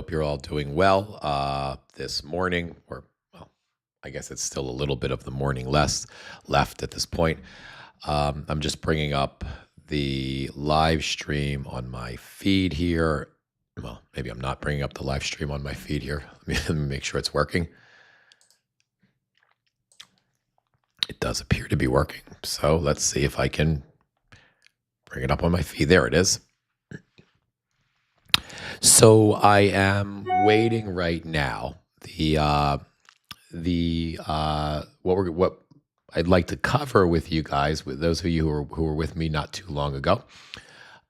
hope you're all doing well this morning, or well, I guess it's still a little bit of the morning left at this point. I'm just bringing up the live stream on my feed here. Well, maybe I'm not bringing up the live stream on my feed here. Let me make sure it's working. It does appear to be working. So let's see if I can bring it up on my feed. There it is. So I am waiting right now. What I'd like to cover with you guys, with those of you who were with me not too long ago.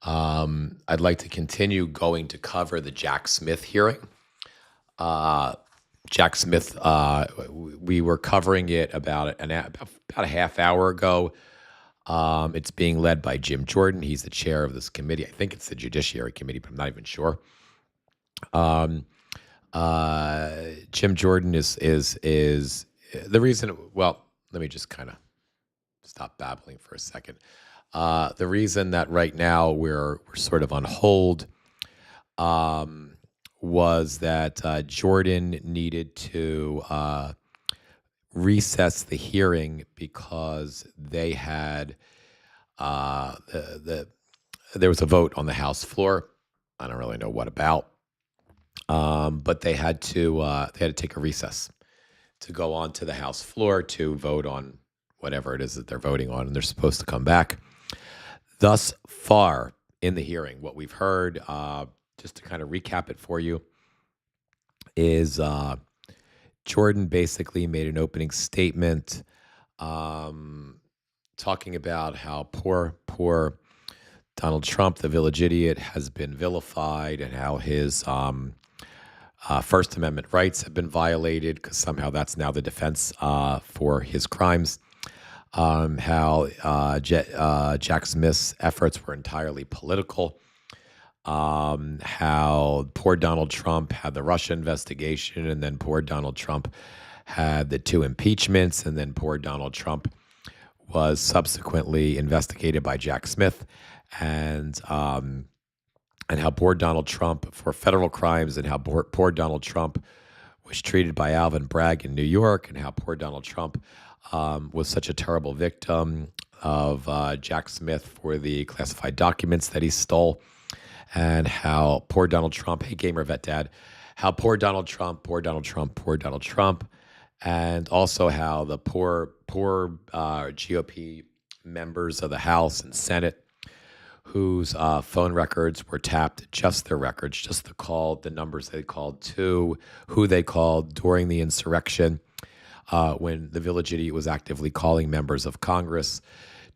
I'd like to continue going to cover the Jack Smith hearing. Jack Smith, we were covering it about a half hour ago. It's being led by Jim Jordan. He's the chair of this committee. I think it's the Judiciary Committee, but I'm not even sure. Jim Jordan is the reason. Well, let me just kind of stop babbling for a second. The reason that right now we're sort of on hold was that Jordan needed to recess the hearing because they had there was a vote on the House floor. I don't really know what about, but they had to take a recess to go on to the House floor to vote on whatever it is that they're voting on, and they're supposed to come back. Thus far in the hearing, what we've heard, just to kind of recap it for you, is Jordan basically made an opening statement talking about how poor Donald Trump, the village idiot, has been vilified, and how his First Amendment rights have been violated because somehow that's now the defense for his crimes. How Jack Smith's efforts were entirely political. How poor Donald Trump had the Russia investigation, and then poor Donald Trump had the 2 impeachments, and then poor Donald Trump was subsequently investigated by Jack Smith, and how poor Donald Trump for federal crimes, and how poor Donald Trump was treated by Alvin Bragg in New York, and how poor Donald Trump was such a terrible victim of Jack Smith for the classified documents that he stole, and how poor Donald Trump, hey Gamer Vet Dad, how poor Donald Trump, and also how the poor GOP members of the House and Senate whose phone records were tapped, just their records, just the numbers they called to who they called during the insurrection, when the village idiot was actively calling members of Congress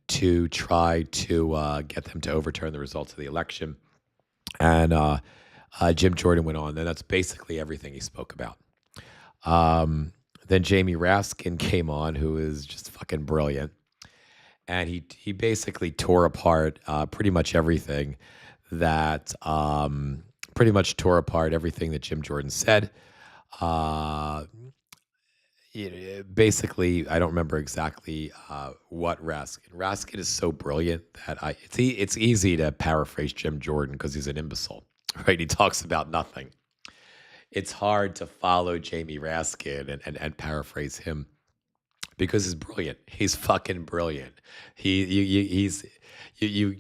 to try to get them to overturn the results of the election. And Jim Jordan went on, and that's basically everything he spoke about. Then Jamie Raskin came on, who is just fucking brilliant. And he basically tore apart pretty much everything that Jim Jordan said. Basically, I don't remember exactly what Raskin is so brilliant that it's easy to paraphrase Jim Jordan because he's an imbecile, right? He talks about nothing. It's hard to follow Jamie Raskin and paraphrase him because he's brilliant. He's fucking brilliant. You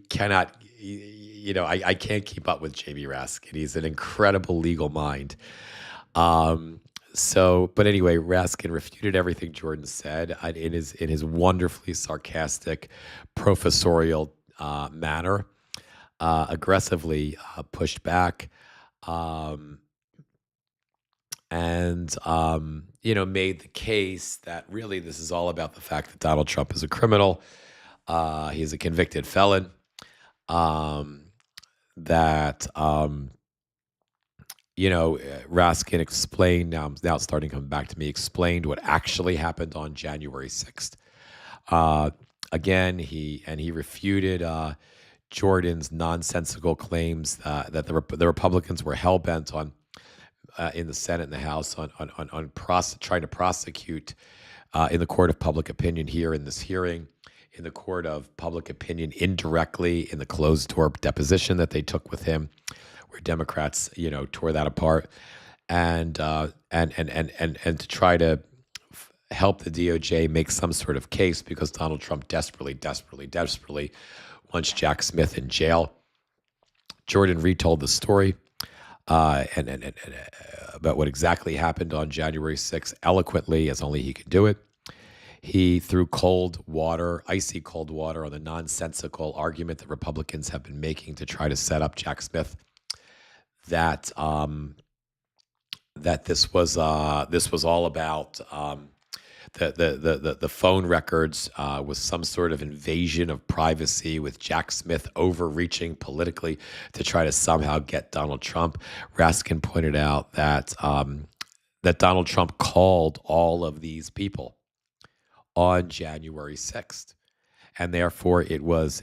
cannot, I can't keep up with Jamie Raskin. He's an incredible legal mind. But anyway, Raskin refuted everything Jordan said in his wonderfully sarcastic, professorial manner, aggressively pushed back, and made the case that really this is all about the fact that Donald Trump is a criminal. He's a convicted felon. Raskin explained, now it's starting to come back to me, explained what actually happened on January 6th. Again, he refuted Jordan's nonsensical claims that the Republicans were hell-bent on, in the Senate and the House, on trying to prosecute in the court of public opinion here in this hearing, in the court of public opinion indirectly in the closed-door deposition that they took with him, where Democrats, tore that apart, and to try to help the DOJ make some sort of case because Donald Trump desperately wants Jack Smith in jail. Jordan retold the story and about what exactly happened on January 6th eloquently as only he could do it. He threw icy cold water on the nonsensical argument that Republicans have been making to try to set up Jack Smith, that this was all about the phone records was some sort of invasion of privacy, with Jack Smith overreaching politically to try to somehow get Donald Trump. Raskin pointed out that Donald Trump called all of these people on January 6th. And therefore, it was,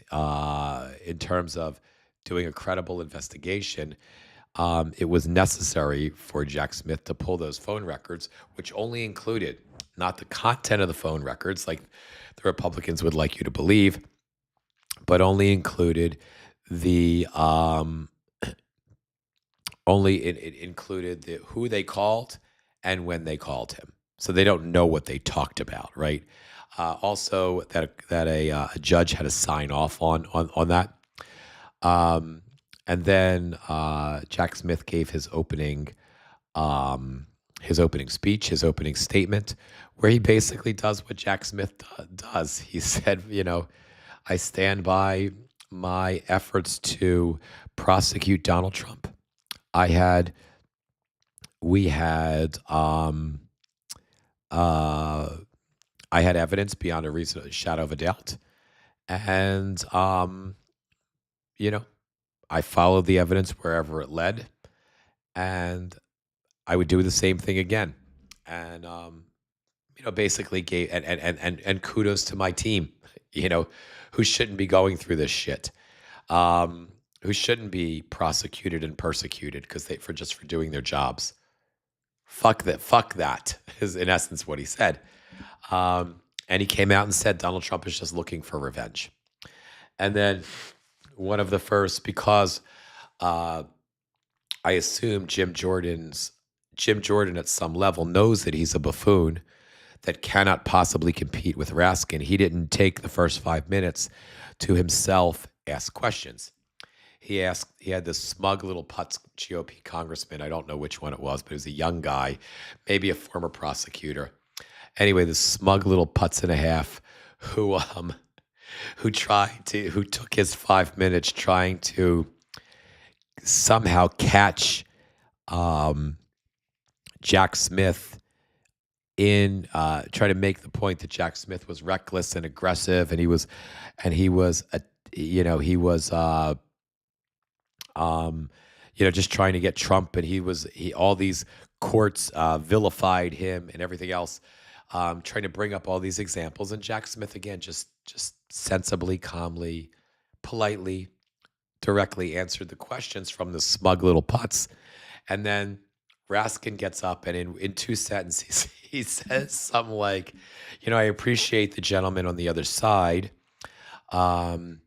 in terms of doing a credible investigation, it was necessary for Jack Smith to pull those phone records, which only included not the content of the phone records, like the Republicans would like you to believe, but only included it included who they called and when they called him. So they don't know what they talked about, right? Also, that a judge had to sign off on that. And then Jack Smith gave his opening speech, his opening statement, where he basically does what Jack Smith does. He said, I stand by my efforts to prosecute Donald Trump. I had evidence beyond a reasonable shadow of a doubt. And, I followed the evidence wherever it led. And I would do the same thing again. And, basically gave, and kudos to my team, who shouldn't be going through this shit. Who shouldn't be prosecuted and persecuted for doing their jobs. Fuck that is in essence what he said. And he came out and said Donald Trump is just looking for revenge. And then one of the first, because I assume Jim Jordan at some level knows that he's a buffoon that cannot possibly compete with Raskin. He didn't take the first 5 minutes to himself ask questions. He had this smug little putz GOP congressman. I don't know which one it was, but he was a young guy, maybe a former prosecutor. Anyway, this smug little putz and a half who took his 5 minutes trying to somehow catch Jack Smith in try to make the point that Jack Smith was reckless and aggressive, and he was just trying to get Trump, and all these courts vilified him and everything else, trying to bring up all these examples, and Jack Smith again just sensibly, calmly, politely, directly answered the questions from the smug little putz. And then Raskin gets up and in 2 sentences, he says something like, I appreciate the gentleman on the other side, who,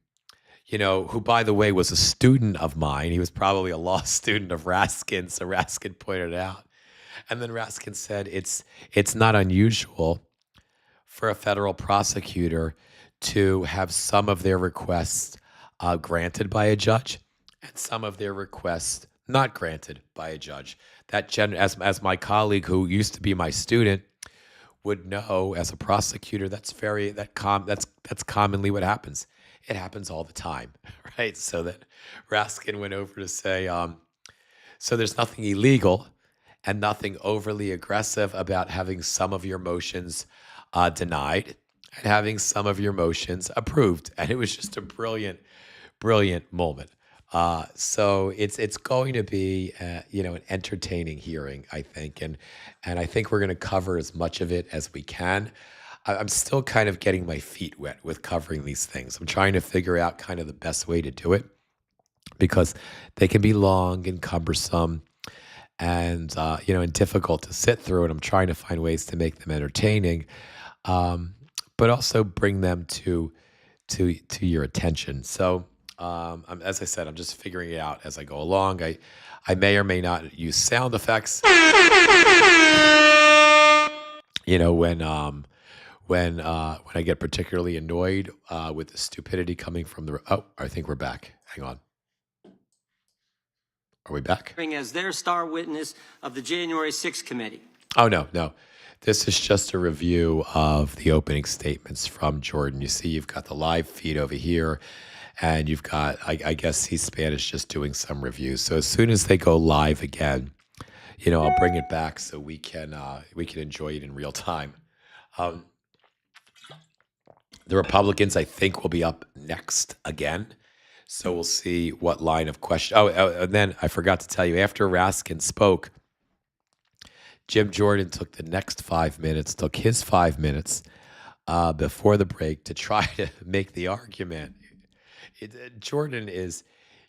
by the way, was a student of mine. He was probably a law student of Raskin, so Raskin pointed it out. And then Raskin said, it's not unusual for a federal prosecutor to have some of their requests granted by a judge and some of their requests not granted by a judge. That as my colleague who used to be my student would know, as a prosecutor, that's commonly what happens. It happens all the time, right? So that Raskin went over to say, so there's nothing illegal and nothing overly aggressive about having some of your motions denied and having some of your motions approved. And it was just a brilliant moment. So it's going to be an entertaining hearing, I think, and I think we're going to cover as much of it as we can. I'm still kind of getting my feet wet with covering these things. I'm trying to figure out kind of the best way to do it, because they can be long and cumbersome and and difficult to sit through. And I'm trying to find ways to make them entertaining, but also bring them to your attention. So As I said, I'm just figuring it out as I go along. I may or may not use sound effects. You know, when I get particularly annoyed with the stupidity coming from the. Oh, I think we're back. Hang on. Are we back? As their star witness of the January 6th committee. Oh, no. This is just a review of the opening statements from Jordan. You see, you've got the live feed over here, and you've got, I guess, C-SPAN is just doing some reviews. So as soon as they go live again, you know, I'll bring it back so we can enjoy it in real time. The Republicans, I think, will be up next again. So we'll see what line of question. Oh, and then I forgot to tell you, after Raskin spoke, Jim Jordan took the next 5 minutes, took his 5 minutes before the break to try to make the argument. Jordan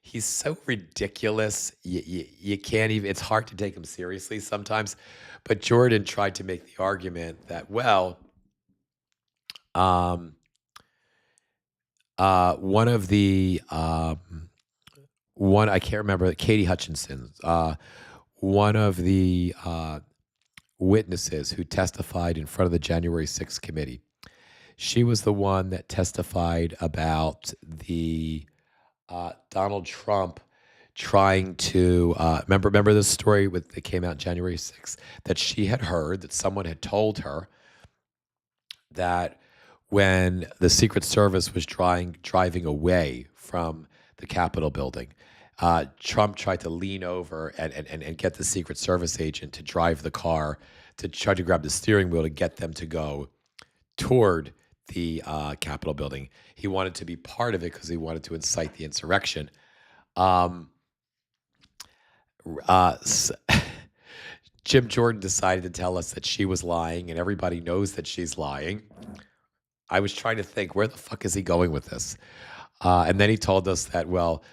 he's so ridiculous. You can't even, it's hard to take him seriously sometimes. But Jordan tried to make the argument that, well, one of the, I can't remember, Katie Hutchinson, one of the witnesses who testified in front of the January 6th committee. She was the one that testified about the Donald Trump trying to remember this story that came out January 6th, that she had heard that someone had told her that when the Secret Service was driving away from the Capitol building, Trump tried to lean over and get the Secret Service agent to drive the car, to try to grab the steering wheel to get them to go toward the Capitol building. He wanted to be part of it because he wanted to incite the insurrection. Jim Jordan decided to tell us that she was lying, and everybody knows that she's lying. I was trying to think, where the fuck is he going with this? And then he told us that, well,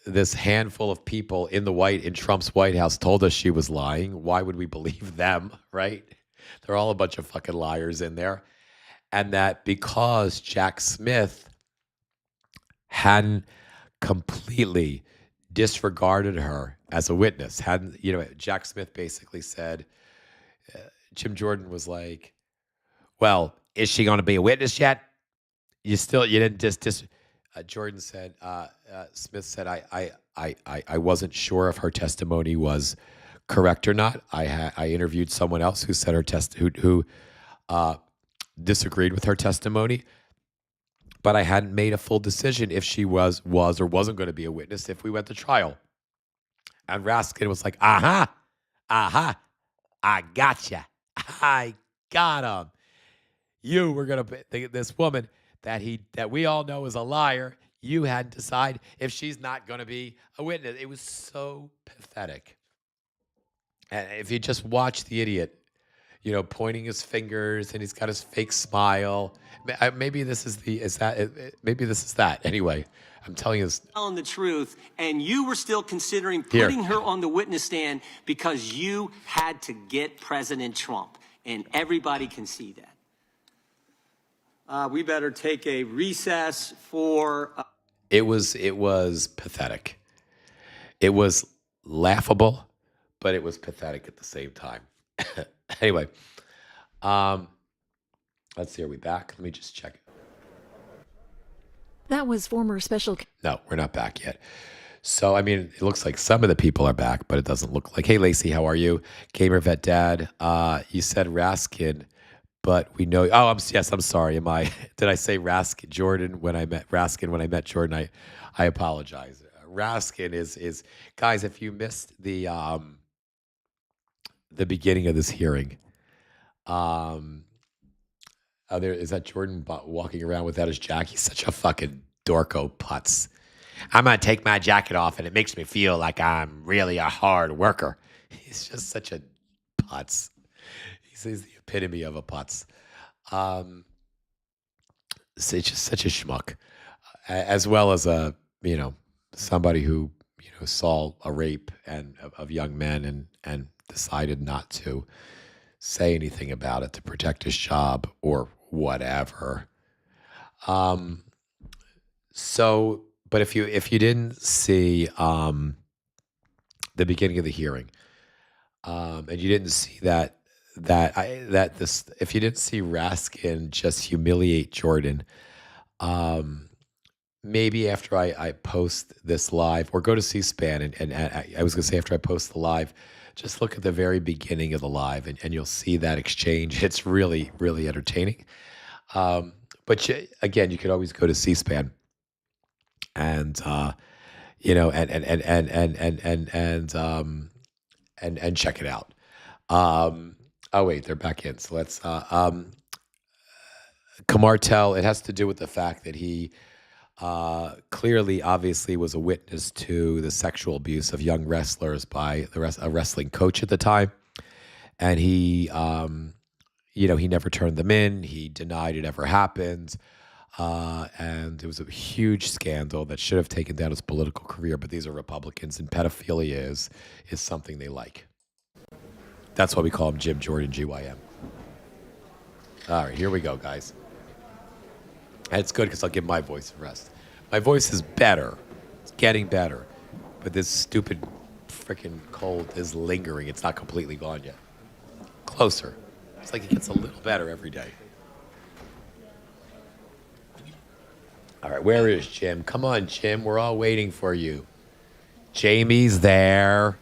this handful of people in Trump's White House told us she was lying. Why would we believe them, right? They're all a bunch of fucking liars in there. And that because Jack Smith hadn't completely disregarded her as a witness, Jack Smith basically said, Jim Jordan was like, well, is she going to be a witness yet? You didn't Jordan said, Smith said, I wasn't sure if her testimony was correct or not. I interviewed someone else who said who disagreed with her testimony, but I hadn't made a full decision if she was or wasn't going to be a witness if we went to trial. And Raskin was like, I gotcha. I got him. You were going to, this woman that we all know is a liar, you had to decide if she's not going to be a witness. It was so pathetic. And if you just watch the idiot, pointing his fingers, and he's got his fake smile. Maybe this is that. Anyway, I'm telling you this. Telling the truth, and you were still considering putting her on the witness stand because you had to get President Trump, and everybody can see that. We better take a recess for... It was pathetic. It was laughable, but it was pathetic at the same time. Anyway, let's see. Are we back? Let me just check it. That was former special... No, we're not back yet. So, I mean, it looks like some of the people are back, but it doesn't look like... Hey, Lacey, how are you? Gamer Vet Dad, you said Raskin... But we know. Oh, I'm sorry. Did I say Raskin Jordan when I met Raskin when I met Jordan? I apologize. Raskin is guys. If you missed the beginning of this hearing, is that Jordan walking around without his jacket? He's such a fucking dorko putz. I'm gonna take my jacket off, and it makes me feel like I'm really a hard worker. He's just such a putz. He's the epitome of a putz. So it's just such a schmuck, as well as somebody who saw a rape of young men and decided not to say anything about it to protect his job or whatever. So but if you didn't see the beginning of the hearing, and you didn't see if you didn't see Raskin just humiliate Jordan, maybe after I post this live, or go to C-SPAN, and I was going to say after I post the live, just look at the very beginning of the live, and you'll see that exchange. It's really, really entertaining. But again, you could always go to C-SPAN and and check it out. Oh wait, they're back in. So let's Kamartel. It has to do with the fact that he clearly, obviously, was a witness to the sexual abuse of young wrestlers by a wrestling coach at the time, and he he never turned them in. He denied it ever happened. And it was a huge scandal that should have taken down his political career. But these are Republicans, and pedophilia is something they like. That's why we call him Jim Jordan, GYM. All right, here we go, guys. And it's good because I'll give my voice a rest. My voice is better. It's getting better. But this stupid freaking cold is lingering. It's not completely gone yet. Closer. It's like it gets a little better every day. All right, where is Jim? Come on, Jim. We're all waiting for you. Jamie's there.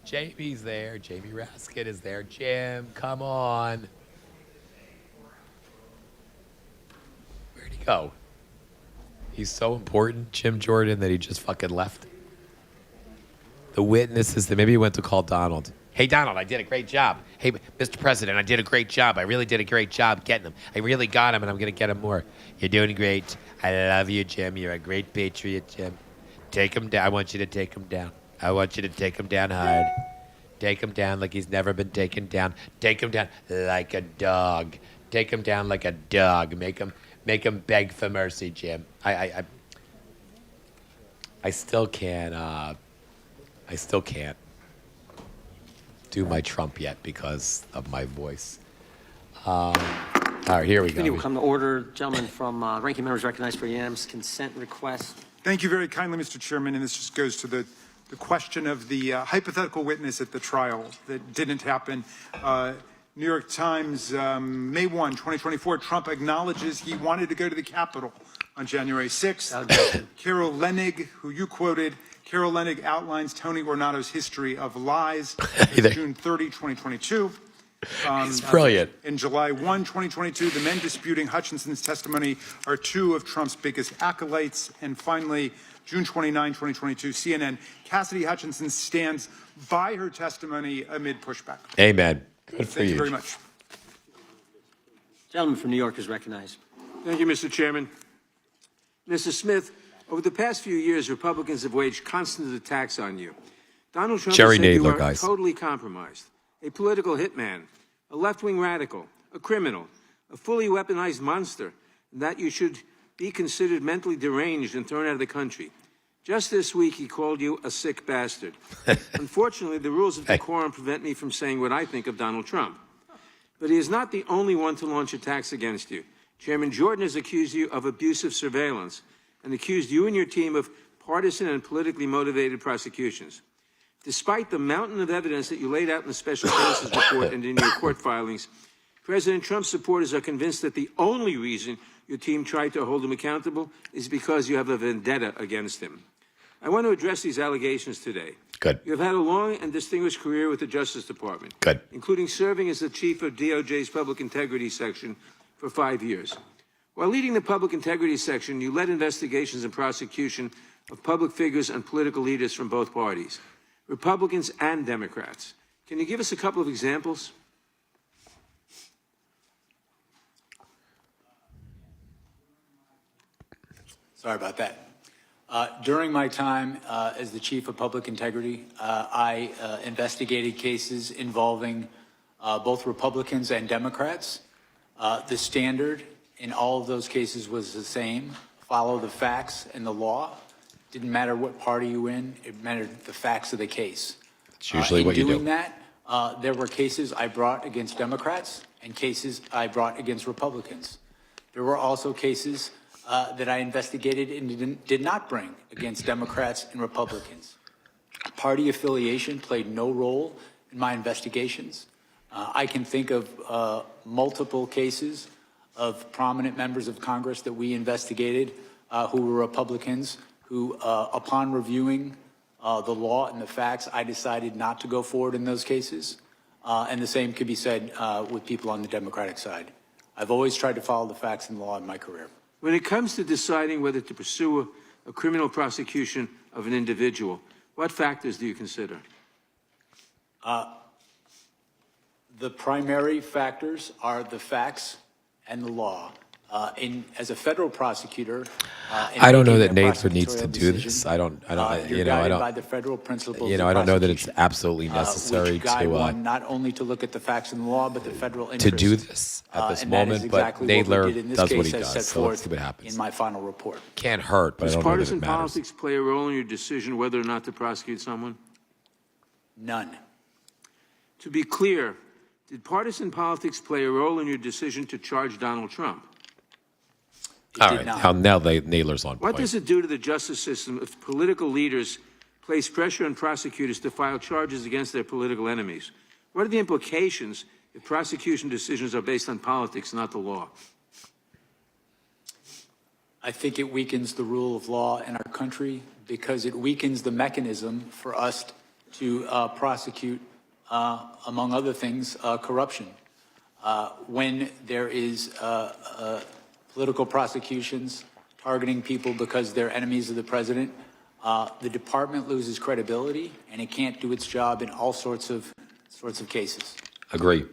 Jamie's there. Jamie Raskin is there. Jim, come on. Where'd he go? He's so important, Jim Jordan, that he just fucking left. The witnesses, that maybe he went to call Donald. Hey, Donald, I did a great job. Hey, Mr. President, I did a great job. I really did a great job getting him. I really got him, and I'm going to get him more. You're doing great. I love you, Jim. You're a great patriot, Jim. Take him down. I want you to take him down. I want you to take him down hard. Take him down like he's never been taken down. Take him down like a dog. Take him down like a dog. Make him beg for mercy, Jim. I still can't. I still can't do my Trump yet because of my voice. All right, here we go. Will come to order. Gentleman from ranking members recognized for unanimous consent request. Thank you very kindly, Mr. Chairman. And this just goes to the question of the hypothetical witness at the trial that didn't happen. New York Times, May 1, 2024, Trump acknowledges he wanted to go to the Capitol on January 6th. Carol Leonnig, who you quoted, Carol Leonnig outlines Tony Ornato's history of lies. June 30, 2022. It's brilliant. In July 1, 2022, the men disputing Hutchinson's testimony are two of Trump's biggest acolytes. And finally, June 29, 2022, CNN, Cassidy Hutchinson stands by her testimony amid pushback. Amen. Good for you. Thank you very much. Gentleman from New York is recognized. Thank you, Mr. Chairman. Mr. Smith, over the past few years, Republicans have waged constant attacks on you. Donald Trump Jerry said you Nadler, are guys. totally compromised, a political hitman, a left-wing radical, a criminal, a fully weaponized monster, and that you should be considered mentally deranged and thrown out of the country. Just this week, he called you a sick bastard. Unfortunately, the rules of decorum prevent me from saying what I think of Donald Trump. But he is not the only one to launch attacks against you. Chairman Jordan has accused you of abusive surveillance and accused you and your team of partisan and politically motivated prosecutions. Despite the mountain of evidence that you laid out in the Special Prosecutor's report and in your court filings, President Trump's supporters are convinced that the only reason your team tried to hold him accountable is because you have a vendetta against him. I want to address these allegations today. Good. You have had a long and distinguished career with the Justice Department. Good. Including serving as the chief of DOJ's Public Integrity Section for 5 years. While leading the Public Integrity Section, you led investigations and prosecution of public figures and political leaders from both parties, Republicans and Democrats. Can you give us a couple of examples? Sorry about that. During my time as the Chief of Public Integrity, I investigated cases involving both Republicans and Democrats. The standard in all of those cases was the same: follow the facts and the law. Didn't matter what party you were in; it mattered the facts of the case. It's usually what you do. In doing that, there were cases I brought against Democrats and cases I brought against Republicans. There were also cases that I investigated and did not bring against Democrats and Republicans. Party affiliation played no role in my investigations. I can think of multiple cases of prominent members of Congress that we investigated who were Republicans who, upon reviewing the law and the facts, I decided not to go forward in those cases. And the same could be said with people on the Democratic side. I've always tried to follow the facts and the law in my career. When it comes to deciding whether to pursue a criminal prosecution of an individual, what factors do you consider? The primary factors are the facts and the law. As a federal prosecutor, I don't know that Nadler needs to do this. I don't, you're guided by the federal principles. I don't know that it's absolutely necessary which guide to one not only to look at the facts and the law, but the federal interest. to do this at this and that is moment. exactly But what we Nadler did in this does what case he as set does. So let's forth see what happens. in my final report. Can't hurt, but I Does don't know that partisan it matters. politics play a role in your decision whether or not to prosecute someone? None. To be clear, did partisan politics play a role in your decision to charge Donald Trump? It All did right, not. now Nadler's on What point. does it do to the justice system if political leaders place pressure on prosecutors to file charges against their political enemies? What are the implications if prosecution decisions are based on politics, not the law? I think it weakens the rule of law in our country because it weakens the mechanism for us to prosecute, among other things, corruption. When there is political prosecutions targeting people because they're enemies of the president, the department loses credibility and it can't do its job in all sorts of cases. Agree.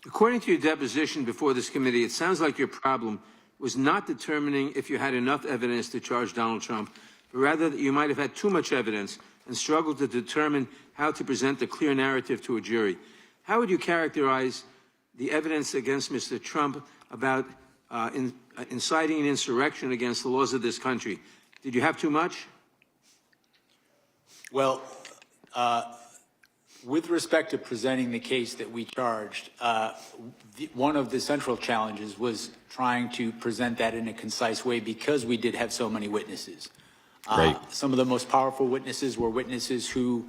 According to your deposition before this committee, it sounds like your problem was not determining if you had enough evidence to charge Donald Trump, but rather that you might have had too much evidence and struggled to determine how to present a clear narrative to a jury. How would you characterize the evidence against Mr. Trump about inciting an insurrection against the laws of this country? Did you have too much? Well, with respect to presenting the case that we charged, one of the central challenges was trying to present that in a concise way because we did have so many witnesses. Right. Some of the most powerful witnesses were witnesses who,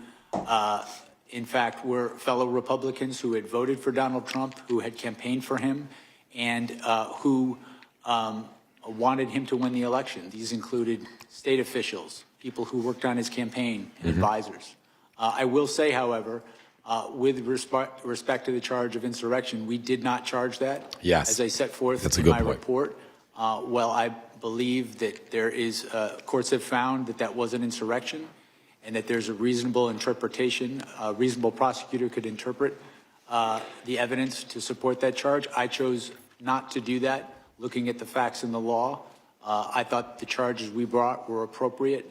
in fact, were fellow Republicans who had voted for Donald Trump, who had campaigned for him, and who wanted him to win the election. These included state officials, people who worked on his campaign, and advisors. I will say, however, with respect to the charge of insurrection, we did not charge that. Yes. As I set forth That's a in good my point. report. Well, I believe that there is, courts have found that that was an insurrection and that there's a reasonable interpretation, a reasonable prosecutor could interpret the evidence to support that charge. I chose not to do that, looking at the facts and the law. I thought the charges we brought were appropriate,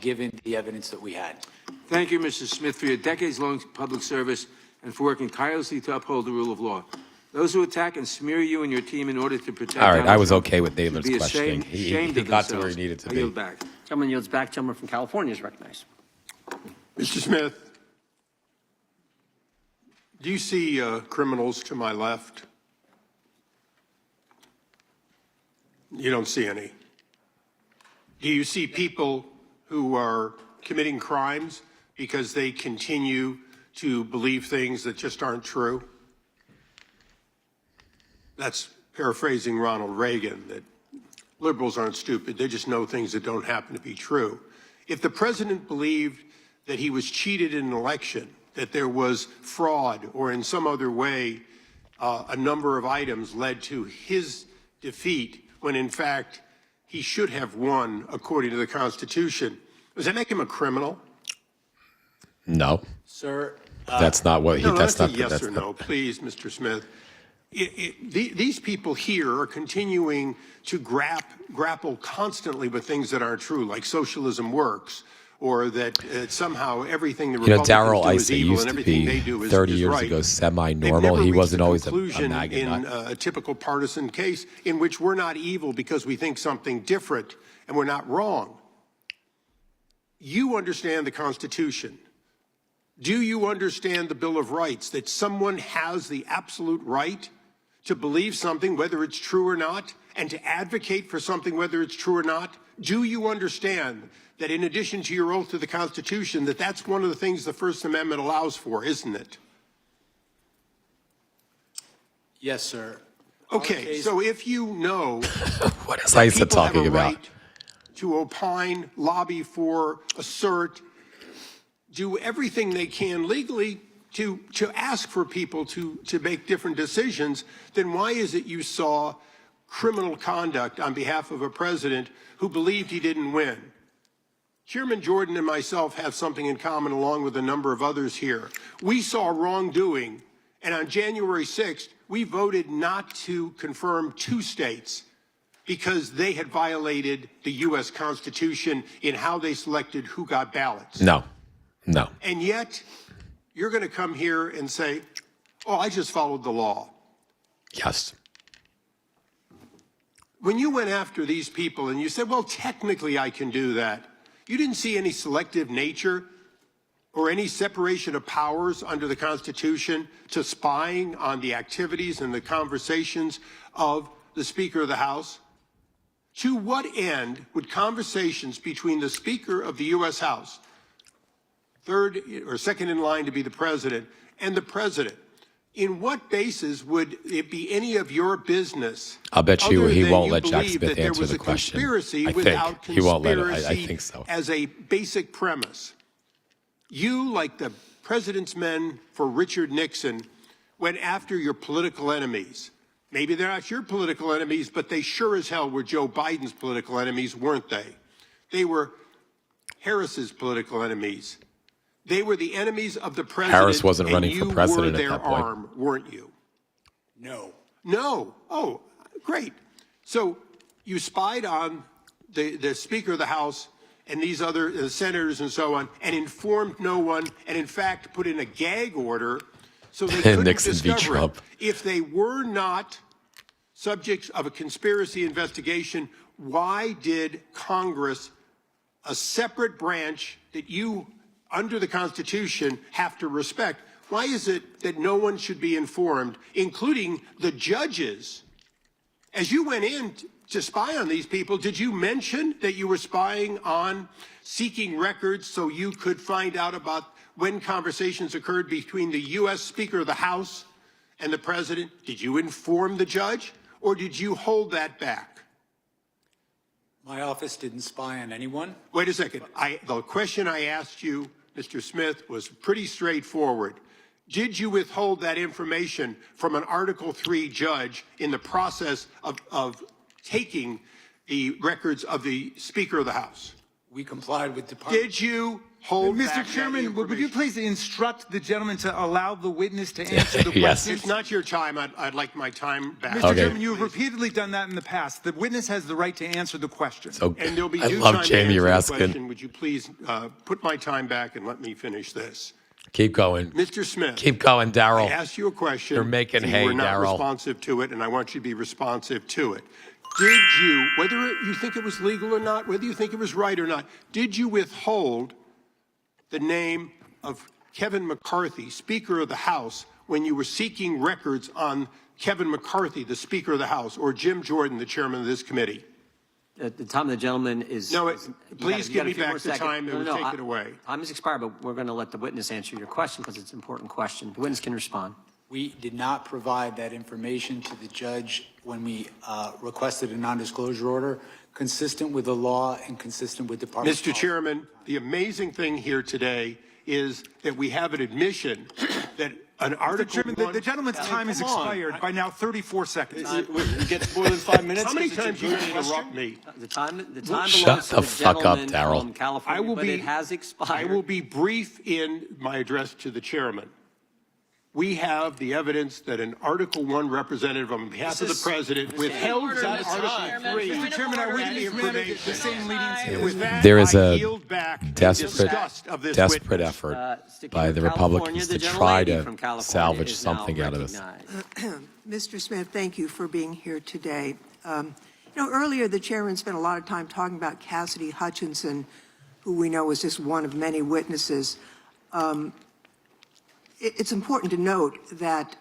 given the evidence that we had. Thank you, Mr. Smith, for your decades-long public service and for working tirelessly to uphold the rule of law. Those who attack and smear you and your team in order to protect All right, Donald I was Trump okay with should Nadler's be questioning. ashamed He of got to where he themselves. needed to I be. yield back. Gentleman yields back. Gentleman from California is recognized. Mr. Smith, do you see criminals to my left? You don't see any. Do you see people who are committing crimes because they continue to believe things that just aren't true? That's paraphrasing Ronald Reagan, that liberals aren't stupid, they just know things that don't happen to be true. If the president believed that he was cheated in an election, that there was fraud, or in some other way a number of items led to his defeat, when in fact he should have won according to the Constitution, does that make him a criminal? No, Sir, that's not what he. No, that's that's not. a yes that's or not- no, please, Mr. Smith. These people here are continuing to grapple constantly with things that aren't true, like socialism works, or that somehow everything the Republicans Darrell do is Issa evil used and to everything be they do is 30 is years right. ago They've semi-normal. never He reached wasn't a always a conclusion MAGA in nut. a typical partisan case in which we're not evil because we think something different and we're not wrong. You understand the Constitution. Do you understand the Bill of Rights, that someone has the absolute right to believe something, whether it's true or not, and to advocate for something, whether it's true or not? Do you understand that in addition to your oath to the Constitution, that that's one of the things the First Amendment allows for, isn't it? Yes, sir. Okay, so if you know What is ISA people have talking a about? right to opine, lobby for, assert, do everything they can legally to ask for people to make different decisions, then why is it you saw criminal conduct on behalf of a president who believed he didn't win? Chairman Jordan and myself have something in common along with a number of others here. We saw wrongdoing, and on January 6th, we voted not to confirm 2 states because they had violated the U.S. Constitution in how they selected who got ballots. No. And yet, you're going to come here and say, oh, I just followed the law. Yes. When you went after these people and you said, well, technically I can do that, you didn't see any selective nature or any separation of powers under the Constitution to spying on the activities and the conversations of the Speaker of the House? To what end would conversations between the Speaker of the U.S. House, third or second in line to be the President, and the President, in what basis would it be any of your business? I'll bet you other he than won't you let Jack believe Smith that there answer was the a question. conspiracy I without think he won't let it. I conspiracy think so. as a basic premise. You, like the president's men for Richard Nixon, went after your political enemies. Maybe they're not your political enemies, but they sure as hell were Joe Biden's political enemies, weren't they? They were Harris's political enemies. They were the enemies of the president. Harris wasn't running for president and you at were that their point. arm, weren't you? No. No. Oh, great. So you spied on the Speaker of the House and these other senators and so on, and informed no one, and in fact put in a gag order so they couldn't Nixon v. discover it. Trump. If they were not subjects of a conspiracy investigation, why did Congress, a separate branch that you, under the Constitution, have to respect, why is it that no one should be informed, including the judges? As you went in to spy on these people, did you mention that you were spying on seeking records so you could find out about when conversations occurred between the U.S. Speaker of the House and the President? Did you inform the judge, or did you hold that back? My office didn't spy on anyone. Wait a second. The question I asked you, Mr. Smith, was pretty straightforward. Did you withhold that information from an Article III judge in the process of taking the records of the Speaker of the House? We complied with Department. Did you hold back Mr. that Chairman, would you information? please instruct the gentleman to allow the witness to answer the Yes. question? It's not your time. I'd like my time back. Mr. Okay. Chairman, you have repeatedly done that in the past. The witness has the right to answer the question. So And there'll be I due love time to Jamie answer the Raskin. question. Would you please put my time back and let me finish this? Keep going. Mr. Smith. Keep going, I Daryl. asked you a question. You're making and hay, you were not Darryl. responsive to it, and I want you to be responsive to it. Did you, whether you think it was legal or not, whether you think it was right or not, did you withhold the name of Kevin McCarthy, Speaker of the House, when you were seeking records on Kevin McCarthy, the Speaker of the House, or Jim Jordan, the chairman of this committee? At the time the gentleman is. No, you please got give a me few more back the seconds. time that was taken away. Time has expired, but we're going to let the witness answer your question because it's an important question. The witness can respond. We did not provide that information to the judge when we requested a non-disclosure order, consistent with the law and consistent with Department. Mr. Chairman, the amazing thing here today is that we have an admission that an Mr. Article Chairman, I... the gentleman's time has Come on. expired by now 34 seconds. It gets more than 5 minutes. How many because it's a times are you joint going to question? interrupt me? The time Shut belongs to the the fuck up, gentleman Darryl. from California, but it has expired. I will be brief in my address to the chairman. We have the evidence that an Article I representative on behalf of the president withheld that Article III. Mr. Chairman, our witness managed the same leading With that, There is I a yield back in desperate disgust of this desperate witness. effort Sticking by with the California, Republicans the to gentlelady try from to California salvage is now something out of this. recognized. Mr. Smith, thank you for being here today. Earlier the chairman spent a lot of time talking about Cassidy Hutchinson, who we know was just one of many witnesses. It's important to note that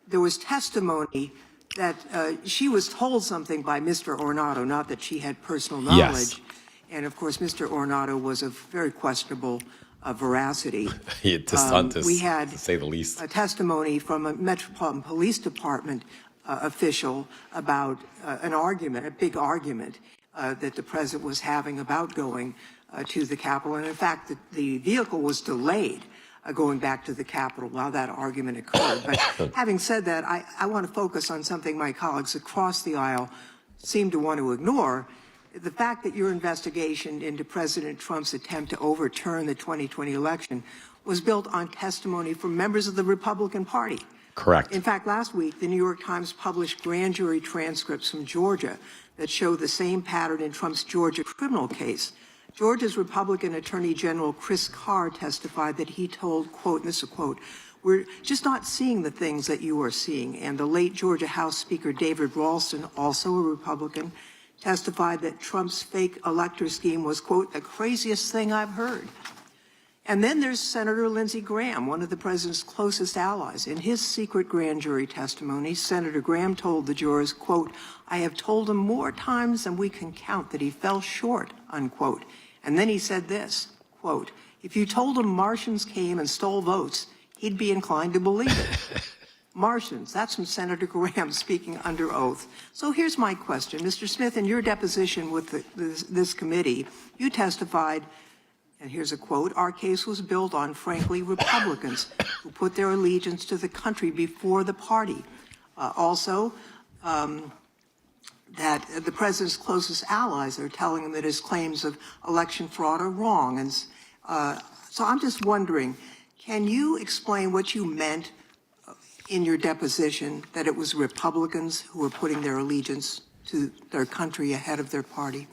there was testimony that she was told something by Mr. Ornato, not that she had personal knowledge. Yes. And of course, Mr. Ornato was of very questionable veracity. DeSantis, We had to say the least. a testimony from a Metropolitan Police Department official about an argument, a big argument that the president was having about going to the Capitol. And in fact, the vehicle was delayed going back to the Capitol while that argument occurred. But having said that, I want to focus on something my colleagues across the aisle seem to want to ignore. The fact that your investigation into President Trump's attempt to overturn the 2020 election was built on testimony from members of the Republican Party. Correct. In fact, last week, the New York Times published grand jury transcripts from Georgia that show the same pattern in Trump's Georgia criminal case. Georgia's Republican Attorney General Chris Carr testified that he told, quote, and this is a quote, "We're just not seeing the things that you are seeing." And the late Georgia House Speaker David Ralston, also a Republican, testified that Trump's fake elector scheme was, quote, "the craziest thing I've heard." And then there's Senator Lindsey Graham, one of the president's closest allies. In his secret grand jury testimony, Senator Graham told the jurors, quote, "I have told him more times than we can count that he fell short," unquote. And then he said this, quote, "If you told him Martians came and stole votes, he'd be inclined to believe it." Martians, that's from Senator Graham speaking under oath. So here's my question. Mr. Smith, in your deposition with this committee, you testified, and here's a quote, "Our case was built on, frankly, Republicans who put their allegiance to the country before the party." Also, that the president's closest allies are telling him that his claims of election fraud are wrong. And so I'm just wondering, can you explain what you meant in your deposition that it was Republicans who were putting their allegiance to their country ahead of their party?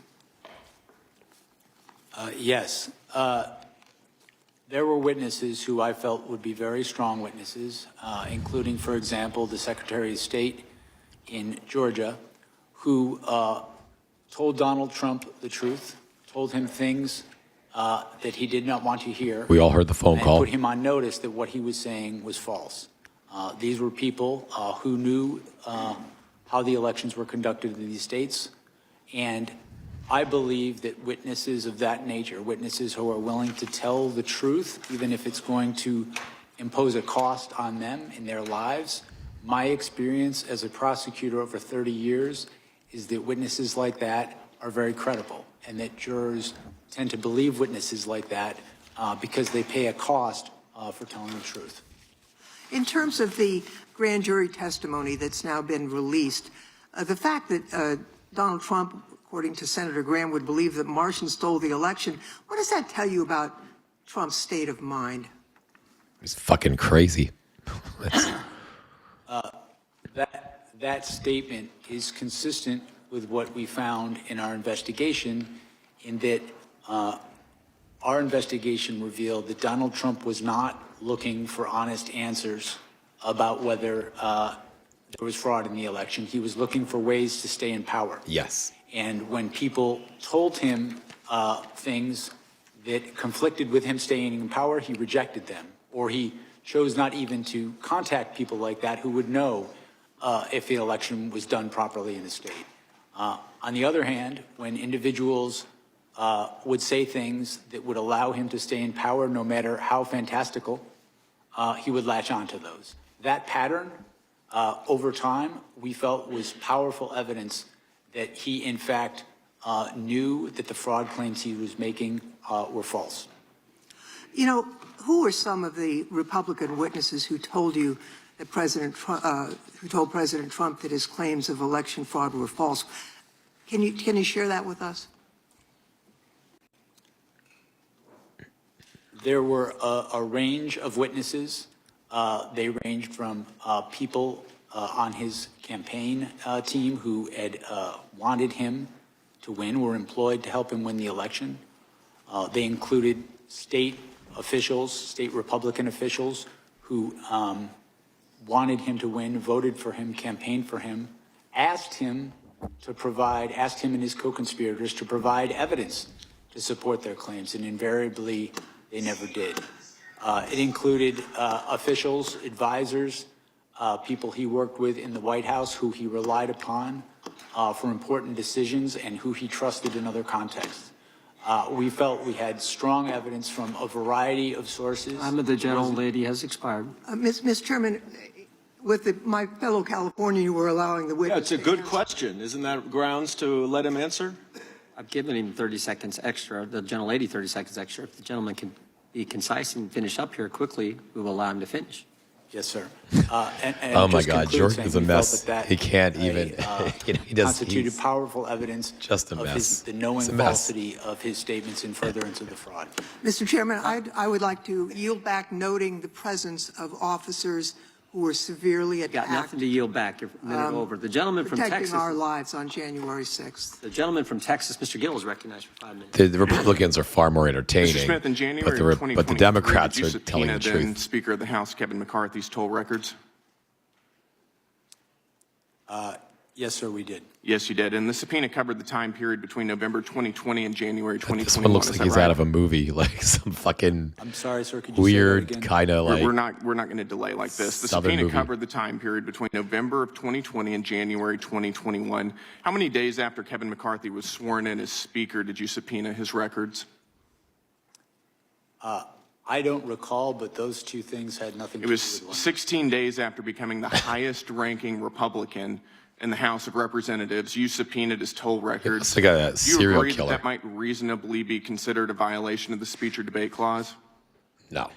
Yes. There were witnesses who I felt would be very strong witnesses, including, for example, the Secretary of State in Georgia, who told Donald Trump the truth, told him things that he did not want to hear. We all heard the phone call. And put him on notice that what he was saying was false. These were people who knew how the elections were conducted in these states, and I believe that witnesses of that nature, witnesses who are willing to tell the truth, even if it's going to impose a cost on them in their lives, my experience as a prosecutor over 30 years is that witnesses like that are very credible, and that jurors tend to believe witnesses like that because they pay a cost for telling the truth. In terms of the grand jury testimony that's now been released, the fact that Donald Trump, according to Senator Graham, would believe that Martians stole the election, what does that tell you about Trump's state of mind? He's fucking crazy. That statement is consistent with what we found in our investigation, in that our investigation revealed that Donald Trump was not looking for honest answers about whether there was fraud in the election. He was looking for ways to stay in power. Yes. And when people told him things that conflicted with him staying in power, he rejected them, or he chose not even to contact people like that who would know if the election was done properly in the state. On the other hand, when individuals would say things that would allow him to stay in power, no matter how fantastical, he would latch onto those. That pattern, over time, we felt was powerful evidence that he, in fact, knew that the fraud claims he was making were false. You know, who were some of the Republican witnesses who told you that who told President Trump that his claims of election fraud were false? Can you share that with us? There were a range of witnesses. They ranged from people on his campaign team who had wanted him to win, were employed to help him win the election. They included state officials, state Republican officials who wanted him to win, voted for him, campaigned for him, asked him and his co-conspirators to provide evidence to support their claims, and invariably they never did. It included officials, advisors people he worked with in the White House, who he relied upon for important decisions, and who he trusted in other contexts. We felt we had strong evidence from a variety of sources. Time of the gentlelady has expired. Ms. Chairman, with my fellow Californian, you were allowing the Yeah, witness it's a to good answer. question. Isn't that grounds to let him answer? I've given him 30 seconds extra, the gentlelady 30 seconds extra. If the gentleman can be concise and finish up here quickly, we will allow him to finish. Yes, sir. And Oh my just God, conclude Jordan saying is a we felt mess. that He can't even, he does, constituted he's powerful evidence just a of mess. the knowing It's a mess. falsity of his statements in furtherance of the fraud. Mr. Chairman, I would like to yield back, noting the presence of officers who were severely Got attacked, nothing to yield back. You're a minute over. The gentleman from protecting Texas, our lives on January 6th. the gentleman from Texas, Mr. Gill, is recognized for 5 minutes. The Republicans are far more entertaining, Mr. Smith, in January but of but the 2023, Democrats did you are telling the subpoena then truth. Speaker of the House Kevin McCarthy's toll records? Yes, sir, we did. Yes, you did. And the subpoena covered the time period between November 2020 and January 2021. This one looks Is like that he's right? out of a movie, like some fucking I'm sorry, sir, could you say that weird again? kind of like. We're not going to delay like this. The Southern subpoena movie. covered the time period between November of 2020 and January 2021. How many days after Kevin McCarthy was sworn in as Speaker did you subpoena his records? I don't recall, but those two things had nothing It to was do with one. 16 days after becoming the highest-ranking Republican in the House of Representatives. You subpoenaed his toll records. It's like a Do you serial agree killer. that might reasonably be considered a violation of the speech or debate clause? No.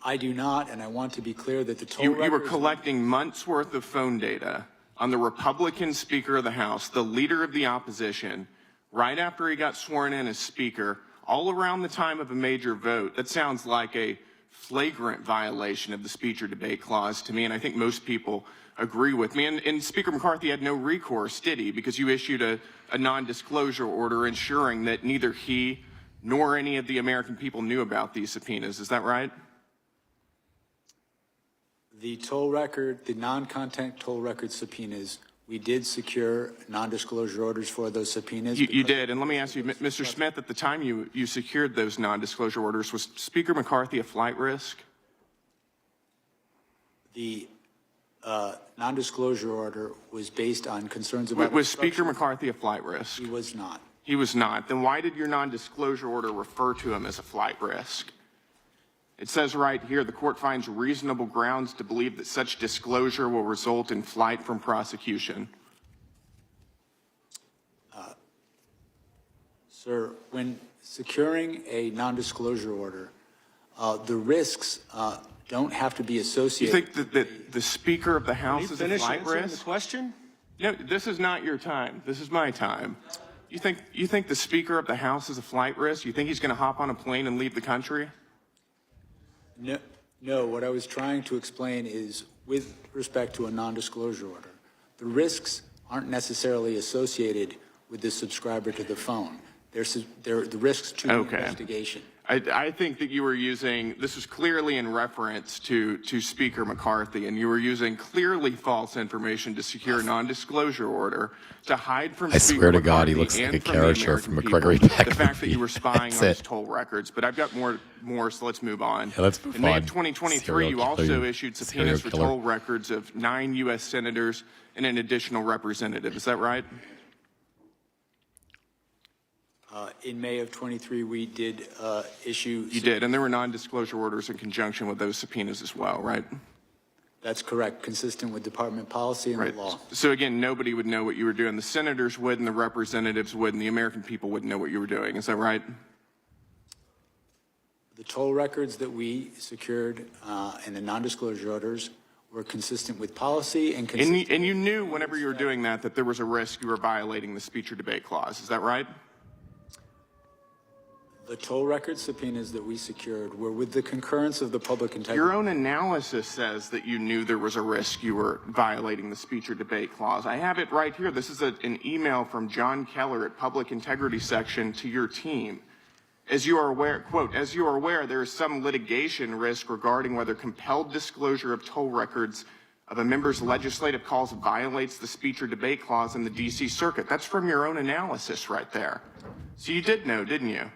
I do not, and I want to be clear that the toll You were records- collecting months' worth of phone data on the Republican Speaker of the House, the leader of the opposition, right after he got sworn in as Speaker, all around the time of a major vote. That sounds like a flagrant violation of the speech or debate clause to me, and I think most people agree with me. And Speaker McCarthy had no recourse, did he? Because you issued a non-disclosure order ensuring that neither he nor any of the American people knew about these subpoenas. Is that right? The toll record, the non-content toll record subpoenas, we did secure non-disclosure orders for those subpoenas. You did. And let me ask you, Mr. Smith, at the time you secured those non-disclosure orders, was Speaker McCarthy a flight risk? The non-disclosure order was based on concerns about... Was Speaker obstruction. McCarthy a flight risk? He was not. He was not. Then why did your non-disclosure order refer to him as a flight risk? It says right here, the court finds reasonable grounds to believe that such disclosure will result in flight from prosecution. Sir, when securing a non-disclosure order, the risks don't have to be You associated... think that the Speaker of the House is a Finish flight answering risk? the question? No, this is not your time. This is my time. You think the Speaker of the House is a flight risk? You think he's going to hop on a plane and leave the country? No, what I was trying to explain is, with respect to a non-disclosure order, the risks aren't necessarily associated with the subscriber to the phone. They're the risks to the Okay. investigation. I think that you were using, this was clearly in reference to Speaker McCarthy, and you were using clearly false information to secure a non-disclosure order to hide from I Speaker swear to God, he McCarthy looks like and a from the character American from a people Gregory Peck the fact that movie. you were spying That's on his it. toll records. But I've got more, so let's move on. Yeah, let's move in May on. of 2023, Serial you also killer. issued subpoenas Serial for killer. toll records of 9 U.S. senators and an additional representative. Is that right? In May of 23, we did issue... You did, and there were non-disclosure orders in conjunction with those subpoenas as well, right? That's correct, consistent with department policy and Right. the law. So again, nobody would know what you were doing. The senators would, and the representatives would, and the American people wouldn't know what you were doing. Is that right? The toll records that we secured and the non-disclosure orders were consistent with policy and consistent... And you knew whenever you were doing that that there was a risk you were violating the speech or debate clause. Is that right? The toll record subpoenas that we secured were with the concurrence of the public integrity. Your own analysis says that you knew there was a risk you were violating the speech or debate clause. I have it right here. This is an email from John Keller at Public Integrity Section to your team. As you are aware, quote, as you are aware, there is some litigation risk regarding whether compelled disclosure of toll records of a member's legislative calls violates the speech or debate clause in the D.C. Circuit. That's from your own analysis right there. So you did know, didn't you?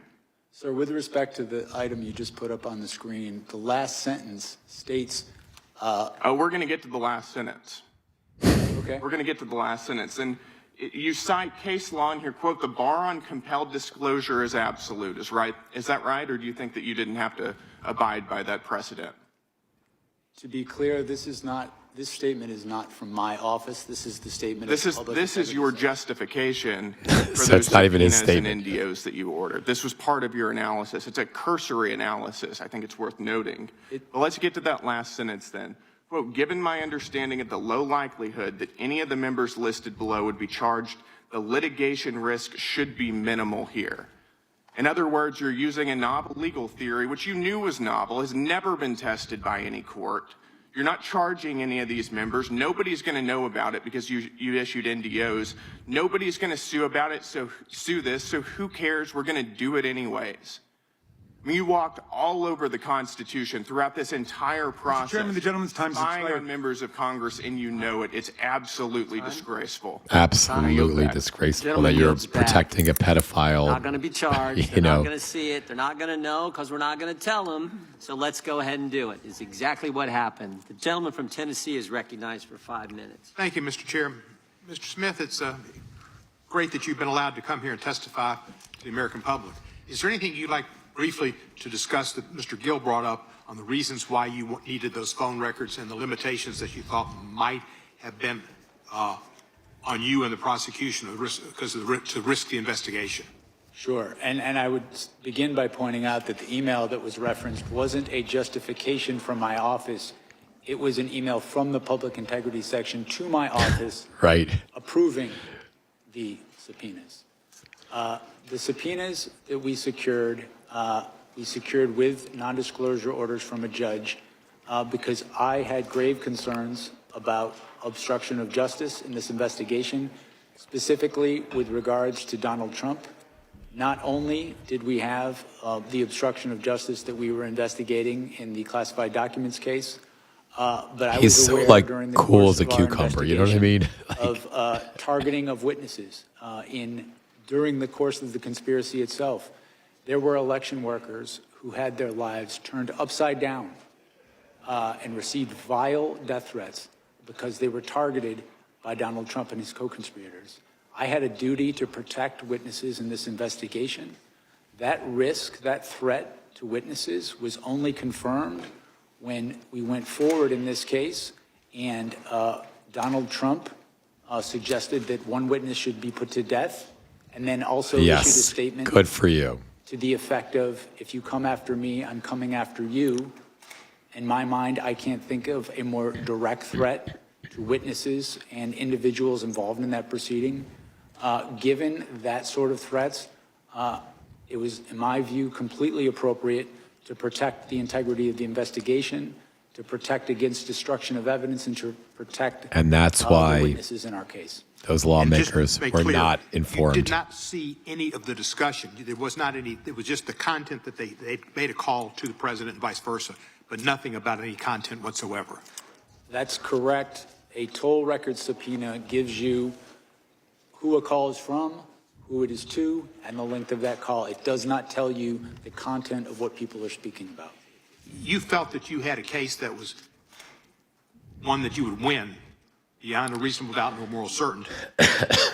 Sir, with respect to the item you just put up on the screen, the last sentence states We're going to get to the last sentence. Okay. We're going to get to the last sentence. And you cite case law in here, quote, the bar on compelled disclosure is absolute. Is that right? Or do you think that you didn't have to abide by that precedent? To be clear, this statement is not from my office. This is the statement of the Public This is your Integrity justification for So those it's not even his subpoenas and statement. NDOs that you ordered. This was part of your analysis. It's a cursory analysis. I think it's worth noting. But let's get to that last sentence then. Quote, given my understanding of the low likelihood that any of the members listed below would be charged, the litigation risk should be minimal here. In other words, you're using a novel legal theory, which you knew was novel, has never been tested by any court. You're not charging any of these members. Nobody's going to know about it because you issued NDOs. Nobody's going to sue about it, so who cares? We're going to do it anyways. I mean, you walked all over the Constitution throughout this entire process. Mr. Chairman, the gentleman's time has spying expired. on members of Congress, and you know it. It's absolutely disgraceful. Absolutely disgraceful that Gentlemen, you're yields back. protecting a pedophile. Not going to be charged. You They're know. not going to see it. They're not going to know because we're not going to tell them. So let's go ahead and do it. It's exactly what happened. The gentleman from Tennessee is recognized for 5 minutes. Thank you, Mr. Chair. Mr. Smith, it's great that you've been allowed to come here and testify to the American public. Is there anything you'd like briefly to discuss that Mr. Gill brought up on the reasons why you needed those phone records and the limitations that you thought might have been on you and the prosecution because of to risk the investigation? Sure. And I would begin by pointing out that the email that was referenced wasn't a justification from my office. It was an email from the Public Integrity Section to my office Right. approving the subpoenas. The subpoenas that we secured with non-disclosure orders from a judge because I had grave concerns about obstruction of justice in this investigation, specifically with regards to Donald Trump. Not only did we have the obstruction of justice that we were investigating in the classified documents case, but I He's was so aware like during the cool course as a of our cucumber. You know what I mean? of targeting of witnesses during the course of the conspiracy itself. There were election workers who had their lives turned upside down and received vile death threats because they were targeted by Donald Trump and his co-conspirators. I had a duty to protect witnesses in this investigation. That risk, that threat to witnesses was only confirmed when we went forward in this case and Donald Trump suggested that one witness should be put to death and then also issued a Yes. statement Good for you. to the effect of, if you come after me, I'm coming after you. In my mind, I can't think of a more direct threat to witnesses and individuals involved in that proceeding. Given that sort of threats, it was, in my view, completely appropriate to protect the integrity of the investigation, to protect against destruction of evidence, and to protect And that's the why witnesses in our case. those And lawmakers just to make were clear, not You informed. did not see any of the discussion. There was not any, it was just the content that they made a call to the president and vice versa, but nothing about any content whatsoever. That's correct. A toll record subpoena gives you who a call is from, who it is to, and the length of that call. It does not tell you the content of what people are speaking about. You felt that you had a case that was one that you would win beyond a reasonable doubt and moral certainty.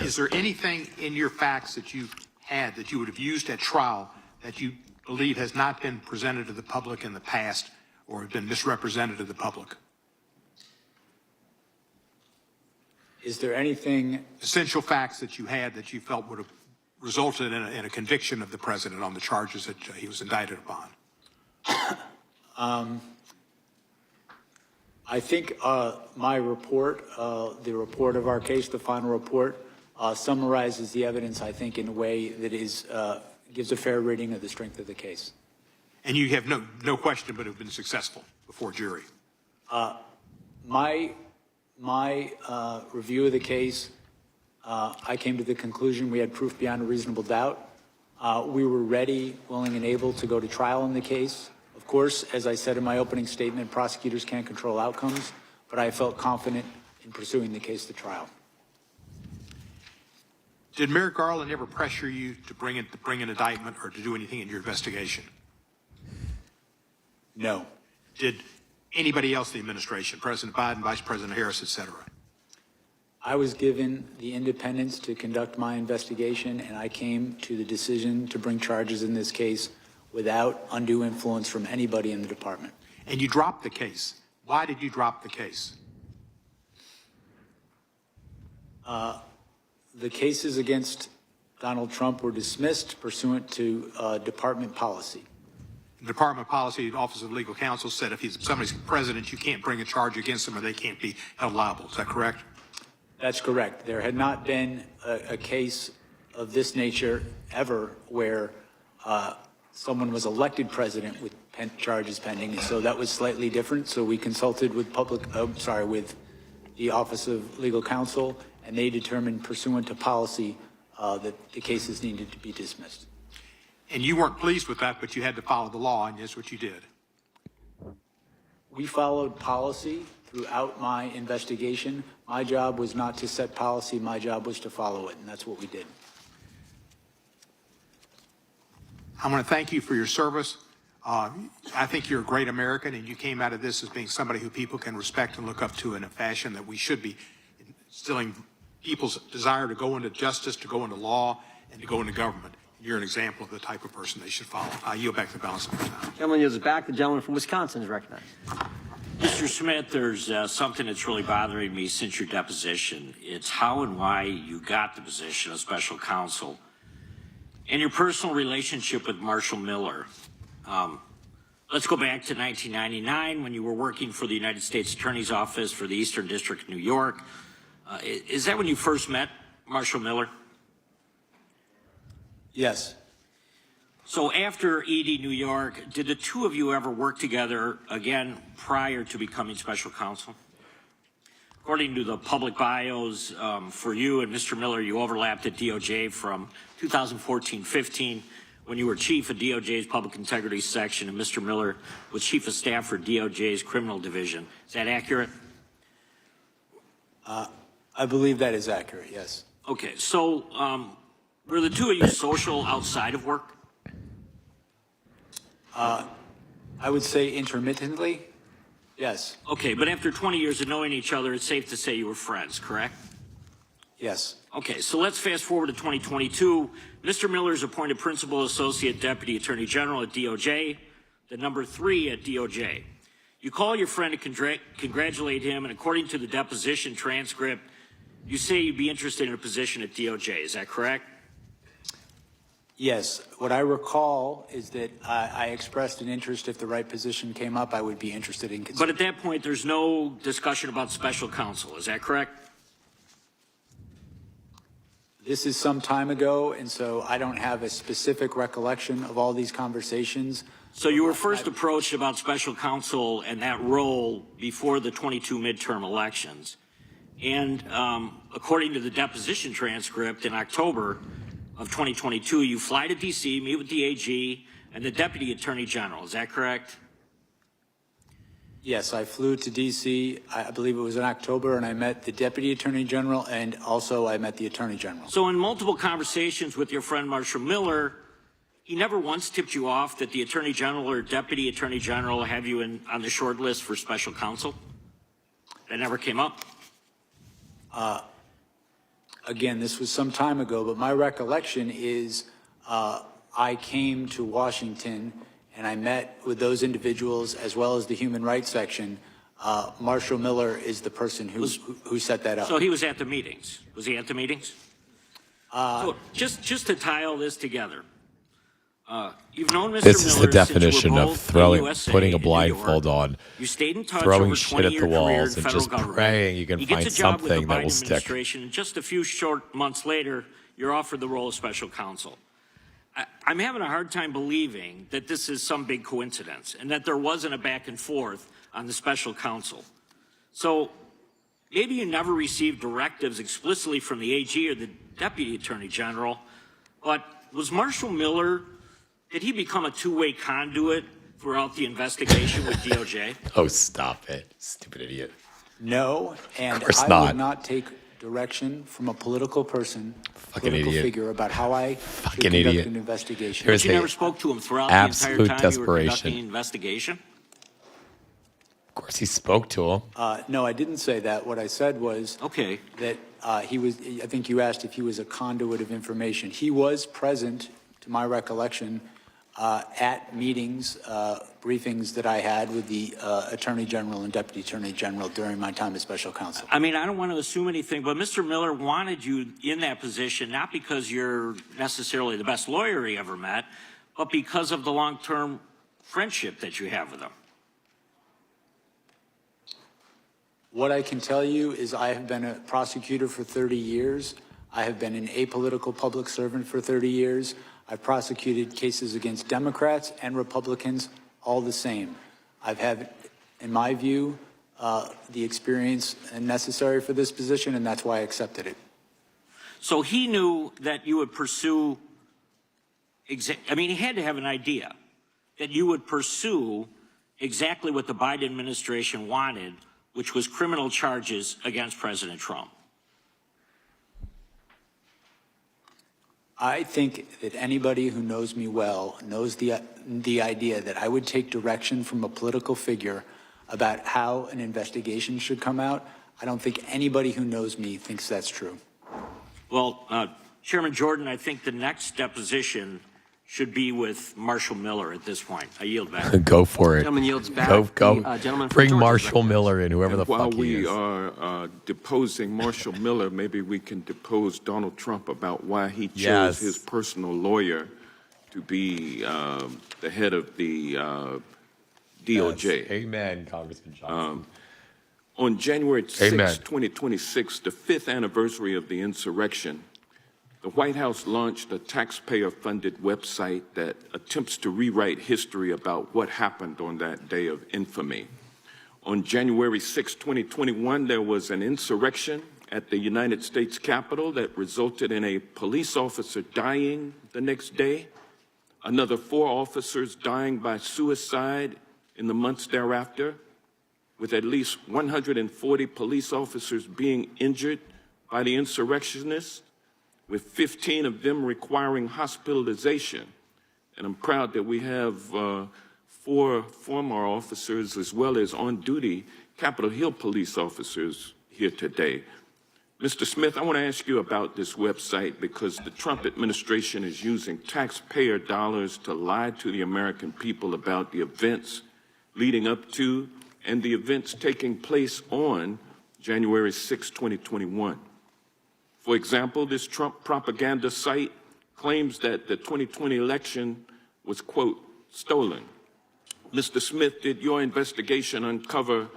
Is there anything in your facts that you had that you would have used at trial that you believe has not been presented to the public in the past or have been misrepresented to the public? Is there anything, Essential facts that you had that you felt would have resulted in a conviction of the president on the charges that he was indicted upon? I think my report, the report of our case, the final report, summarizes the evidence, I think, in a way that is gives a fair reading of the strength of the case. And you have no question but have been successful before jury. My review of the case, I came to the conclusion we had proof beyond a reasonable doubt. We were ready, willing, and able to go to trial in the case. Of course, as I said in my opening statement, prosecutors can't control outcomes, but I felt confident in pursuing the case to trial. Did Merrick Garland ever pressure you to bring an indictment or to do anything in your investigation? No. Did anybody else in the administration, President Biden, Vice President Harris, et cetera? I was given the independence to conduct my investigation, and I came to the decision to bring charges in this case without undue influence from anybody in the department. And you dropped the case. Why did you drop the case? The cases against Donald Trump were dismissed pursuant to department policy. The Department of Policy, Office of Legal Counsel said if somebody's president, you can't bring a charge against them or they can't be held liable. Is that correct? That's correct. There had not been a case of this nature ever where someone was elected president with charges pending, and so that was slightly different. So we consulted with with the Office of Legal Counsel, and they determined pursuant to policy that the cases needed to be dismissed. And you weren't pleased with that, but you had to follow the law, and that's what you did. We followed policy throughout my investigation. My job was not to set policy. My job was to follow it, and that's what we did. I want to thank you for your service. I think you're a great American, and you came out of this as being somebody who people can respect and look up to in a fashion that we should be instilling people's desire to go into justice, to go into law, and to go into government. You're an example of the type of person they should follow. I yield back the balance of my time. Gentleman yields back. The gentleman from Wisconsin is recognized. Mr. Smith, there's something that's really bothering me since your deposition. It's how and why you got the position of special counsel and your personal relationship with Marshall Miller. Let's go back to 1999 when you were working for the United States Attorney's Office for the Eastern District of New York. Is that when you first met Marshall Miller? Yes. So after ED New York, did the two of you ever work together again prior to becoming special counsel? According to the public bios for you and Mr. Miller, you overlapped at DOJ from 2014-15 when you were chief of DOJ's public integrity section and Mr. Miller was chief of staff for DOJ's criminal division. Is that accurate? I believe that is accurate, yes. Okay, so were the two of you social outside of work? I would say intermittently, yes. Okay, but after 20 years of knowing each other, it's safe to say you were friends, correct? Yes. Okay, so let's fast forward to 2022. Mr. Miller is appointed Principal Associate Deputy Attorney General at DOJ, the number 3 at DOJ. You call your friend to congratulate him, and according to the deposition transcript, you say you'd be interested in a position at DOJ. Is that correct? Yes. What I recall is that I expressed an interest if the right position came up, I would be interested in considering. But at that point, there's no discussion about special counsel. Is that correct? This is some time ago, and so I don't have a specific recollection of all these conversations. So you were first approached about special counsel and that role before the 22 midterm elections. And according to the deposition transcript in October of 2022, you fly to D.C., meet with the AG and the Deputy Attorney General. Is that correct? Yes, I flew to D.C., I believe it was in October, and I met the Deputy Attorney General, and also I met the Attorney General. So in multiple conversations with your friend Marshall Miller, he never once tipped you off that the Attorney General or Deputy Attorney General have you on the short list for special counsel? That never came up? Again, this was some time ago, but my recollection is I came to Washington and I met with those individuals as well as the Human Rights section. Marshall Miller is the person who set that up. So he was at the meetings. Was he at the meetings? So just to tie all this together, you've known Mr. This is Miller the definition since you were of both throwing, USA putting a and New blindfold York. on, You stayed in touch throwing over shit at the 20-year career walls, in and federal just government. praying you can You get find the job with the something that Biden will stick. administration, and just a few short months later, you're offered the role of special counsel. I'm having a hard time believing that this is some big coincidence and that there wasn't a back and forth on the special counsel. So maybe you never received directives explicitly from the AG or the Deputy Attorney General, but was Marshall Miller, did he become a two-way conduit throughout the investigation with DOJ? Oh, stop it, stupid idiot. No, and course I not. would not take direction from a political person, Fucking political idiot. figure about how I should Fucking conduct idiot. an investigation. Here's But you the never spoke to him throughout the entire absolute time you were desperation. conducting the investigation? Of course he spoke to him. No, I didn't say that. What I said was Okay. that he was, I think you asked if he was a conduit of information. He was present, to my recollection, at meetings, briefings that I had with the Attorney General and Deputy Attorney General during my time as Special Counsel. I mean, I don't want to assume anything, but Mr. Miller wanted you in that position, not because you're necessarily the best lawyer he ever met, but because of the long-term friendship that you have with him. What I can tell you is I have been a prosecutor for 30 years. I have been an apolitical public servant for 30 years. I've prosecuted cases against Democrats and Republicans all the same. I've had, in my view, the experience necessary for this position, and that's why I accepted it. So he knew that you would pursue, I mean, he had to have an idea that you would pursue exactly what the Biden administration wanted, which was criminal charges against President Trump. I think that anybody who knows me well knows the idea that I would take direction from a political figure about how an investigation should come out. I don't think anybody who knows me thinks that's true. Well, Chairman Jordan, I think the next deposition should be with Marshall Miller at this point. I yield back. Go for it. Gentleman yields back. Go. The, gentleman from Bring Georgia. Marshall Miller in, whoever the While fuck he we is. are deposing Marshall Miller, maybe we can depose Donald Trump about why he chose Yes. his personal lawyer to be the head of the DOJ. Yes. Amen, Congressman Johnson. On January 6, Amen. 2026, the 5th anniversary of the insurrection, the White House launched a taxpayer-funded website that attempts to rewrite history about what happened on that day of infamy. On January 6, 2021, there was an insurrection at the United States Capitol that resulted in a police officer dying the next day, another 4 officers dying by suicide in the months thereafter, with at least 140 police officers being injured by the insurrectionists, with 15 of them requiring hospitalization. And I'm proud that we have 4 former officers as well as on-duty Capitol Hill police officers here today. Mr. Smith, I want to ask you about this website because the Trump administration is using taxpayer dollars to lie to the American people about the events leading up to and the events taking place on January 6, 2021. For example, this Trump propaganda site claims that the 2020 election was, quote, stolen. Mr. Smith, did your investigation uncover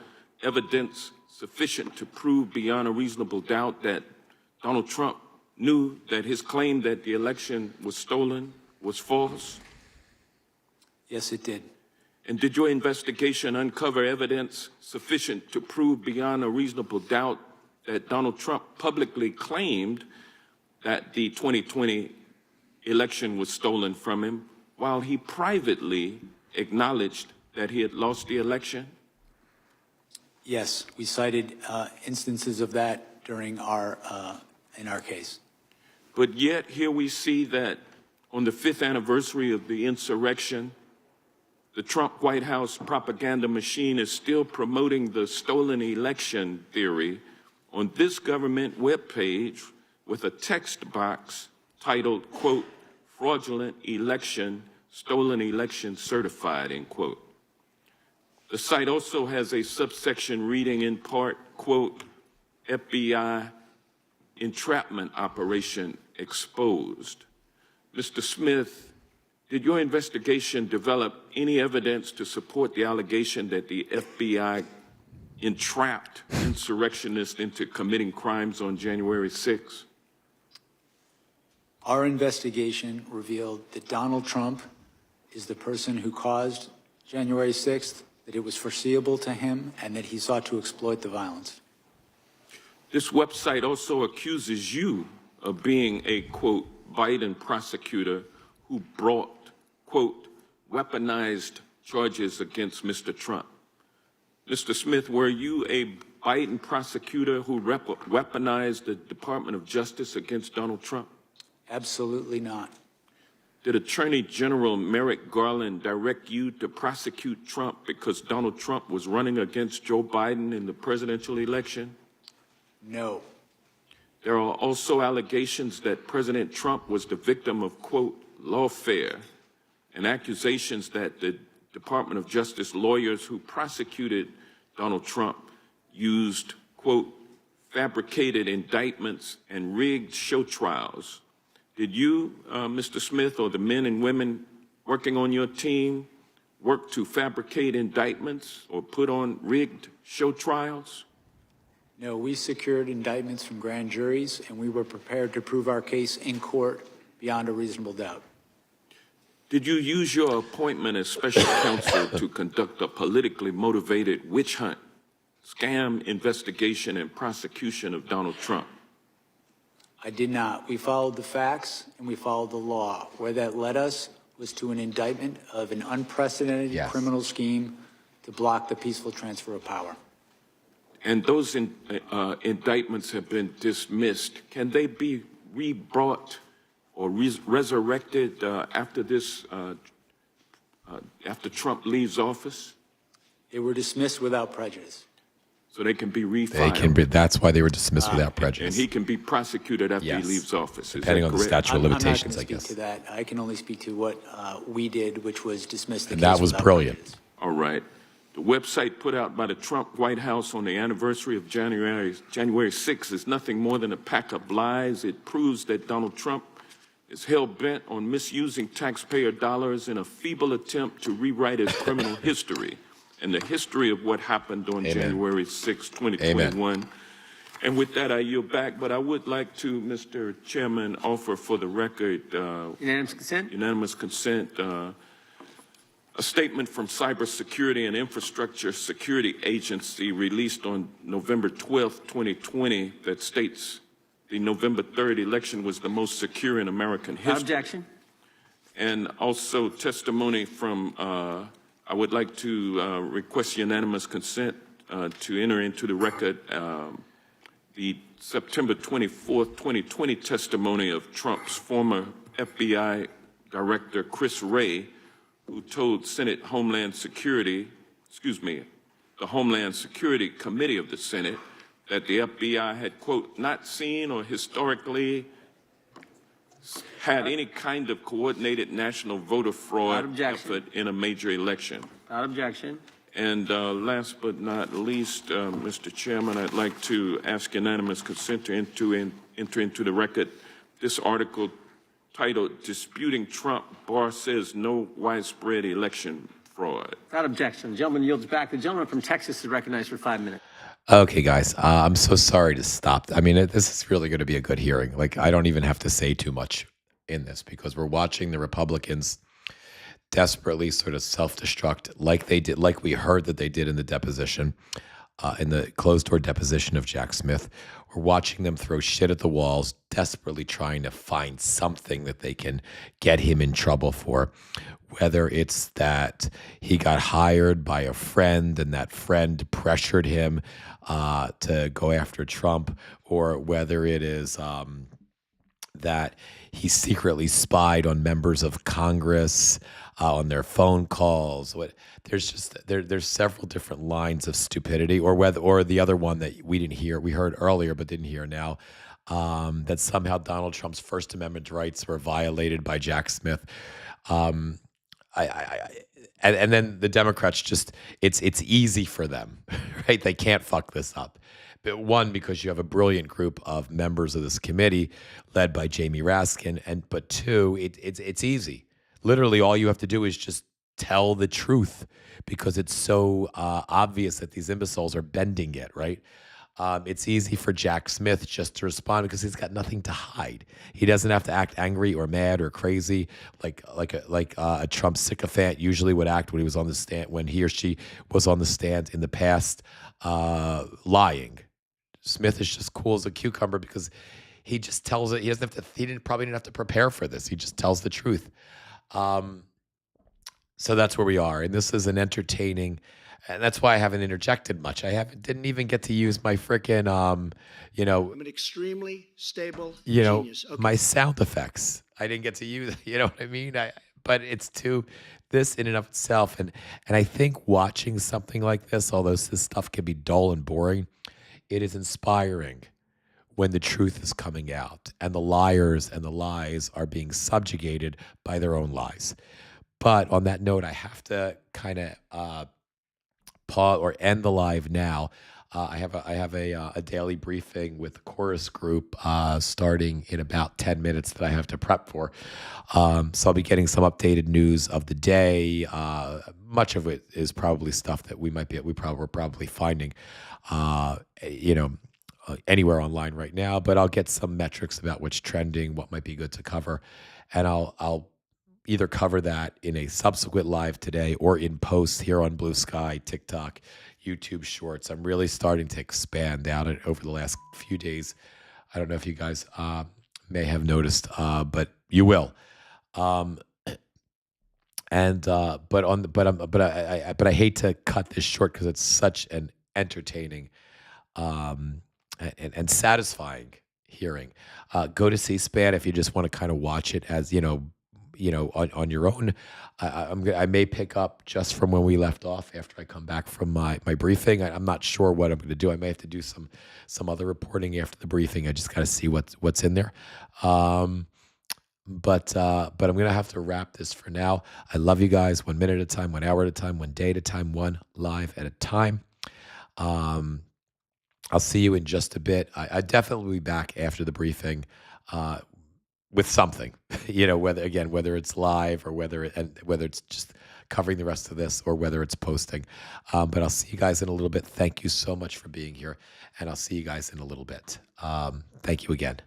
evidence sufficient to prove beyond a reasonable doubt that Donald Trump knew that his claim that the election was stolen was false? Yes, it did. And did your investigation uncover evidence sufficient to prove beyond a reasonable doubt that Donald Trump publicly claimed that the 2020 election was stolen from him while he privately acknowledged that he had lost the election? Yes, we cited instances of that during in our case. But yet here we see that on the 5th anniversary of the insurrection, the Trump White House propaganda machine is still promoting the stolen election theory on this government webpage with a text box titled, quote, fraudulent election, stolen election certified, end quote. The site also has a subsection reading in part, quote, FBI entrapment operation exposed. Mr. Smith, did your investigation develop any evidence to support the allegation that the FBI entrapped insurrectionists into committing crimes on January 6? Our investigation revealed that Donald Trump is the person who caused January 6th, that it was foreseeable to him, and that he sought to exploit the violence. This website also accuses you of being a, quote, Biden prosecutor who brought, quote, weaponized charges against Mr. Trump. Mr. Smith, were you a Biden prosecutor who weaponized the Department of Justice against Donald Trump? Absolutely not. Did Attorney General Merrick Garland direct you to prosecute Trump because Donald Trump was running against Joe Biden in the presidential election? No. There are also allegations that President Trump was the victim of, quote, lawfare, and accusations that the Department of Justice lawyers who prosecuted Donald Trump used, quote, fabricated indictments and rigged show trials. Did you, Mr. Smith, or the men and women working on your team work to fabricate indictments or put on rigged show trials? No, we secured indictments from grand juries, and we were prepared to prove our case in court beyond a reasonable doubt. Did you use your appointment as special counsel to conduct a politically motivated witch hunt, scam investigation, and prosecution of Donald Trump? I did not. We followed the facts and we followed the law. Where that led us was to an indictment of an unprecedented criminal scheme to block the peaceful transfer of power. And those indictments have been dismissed. Can they be re-brought or resurrected after Trump leaves office? They were dismissed without prejudice. So they can be refiled. They can be. That's why they were dismissed without prejudice. And he can be prosecuted after he leaves office. Depending on the statute of limitations, I guess. I'm not going to speak to that. I can only speak to what we did, which was dismiss the And case that was without brilliant. prejudice. All right. The website put out by the Trump White House on the anniversary of January 6th is nothing more than a pack of lies. It proves that Donald Trump is hell-bent on misusing taxpayer dollars in a feeble attempt to rewrite his criminal history and the history of what happened on January 6, 2021. Amen. And with that, I yield back. But I would like to, Mr. Chairman, offer for the record Unanimous consent? unanimous consent, a statement from Cybersecurity and Infrastructure Security Agency released on November 12, 2020 that states the November 3rd election was the most secure in American history. Objection. And also testimony from, I would like to request unanimous consent to enter into the record the September 24th, 2020 testimony of Trump's former FBI Director, Chris Wray, who told Senate Homeland Security, the Homeland Security Committee of the Senate, that the FBI had, quote, not seen or historically had any kind of coordinated national voter fraud effort in a major election. Without objection. And last but not least, Mr. Chairman, I'd like to ask unanimous consent to enter into the record this article titled Disputing Trump, Barr Says No Widespread Election Fraud. Without objection. The gentleman yields back. The gentleman from Texas is recognized for 5 minutes. Okay, guys, I'm so sorry to stop. I mean, this is really going to be a good hearing. Like, I don't even have to say too much in this because we're watching the Republicans desperately sort of self-destruct like they did, like we heard that they did in the deposition, in the closed-door deposition of Jack Smith. We're watching them throw shit at the walls, desperately trying to find something that they can get him in trouble for, whether it's that he got hired by a friend and that friend pressured him to go after Trump, or whether it is that he secretly spied on members of Congress on their phone calls. There's several different lines of stupidity, or the other one that we heard earlier but didn't hear now, that somehow Donald Trump's First Amendment rights were violated by Jack Smith. And then the Democrats it's easy for them, right? They can't fuck this up. But one, because you have a brilliant group of members of this committee led by Jamie Raskin, but two, it's easy. Literally, all you have to do is just tell the truth because it's so obvious that these imbeciles are bending it, right? It's easy for Jack Smith just to respond because he's got nothing to hide. He doesn't have to act angry or mad or crazy like a Trump sycophant usually would act when he was on the stand, when he or she was on the stand in the past, lying. Smith is just cool as a cucumber because he just tells it. He probably didn't have to prepare for this. He just tells the truth. So that's where we are, and this is an entertaining And that's why I haven't interjected much. Didn't even get to use my freaking, you know, I'm an extremely stable you know, genius. Okay. my sound effects. I didn't get to use, you know what I mean? But it's too, this in and of itself. And I think watching something like this, although this stuff can be dull and boring, it is inspiring when the truth is coming out and the liars and the lies are being subjugated by their own lies. But on that note, I have to kind of pause or end the live now. I have a daily briefing with the chorus group starting in about 10 minutes that I have to prep for. So I'll be getting some updated news of the day. Much of it is probably stuff that we're probably finding, anywhere online right now. But I'll get some metrics about what's trending, what might be good to cover, and I'll either cover that in a subsequent live today or in posts here on Blue Sky, TikTok, YouTube Shorts. I'm really starting to expand out it over the last few days. I don't know if you guys may have noticed, but you will. But I hate to cut this short because it's such an entertaining and satisfying hearing. Go to C-SPAN if you just want to kind of watch it as on your own. I may pick up just from when we left off after I come back from my briefing. I'm not sure what I'm going to do. I may have to do some other reporting after the briefing. I just got to see what's in there. But I'm going to have to wrap this for now. I love you guys. 1 minute at a time, 1 hour at a time, 1 day at a time, one live at a time. I'll see you in just a bit. I definitely will be back after the briefing with something, whether it's live or whether it's just covering the rest of this or whether it's posting. But I'll see you guys in a little bit. Thank you so much for being here, and I'll see you guys in a little bit. Thank you again.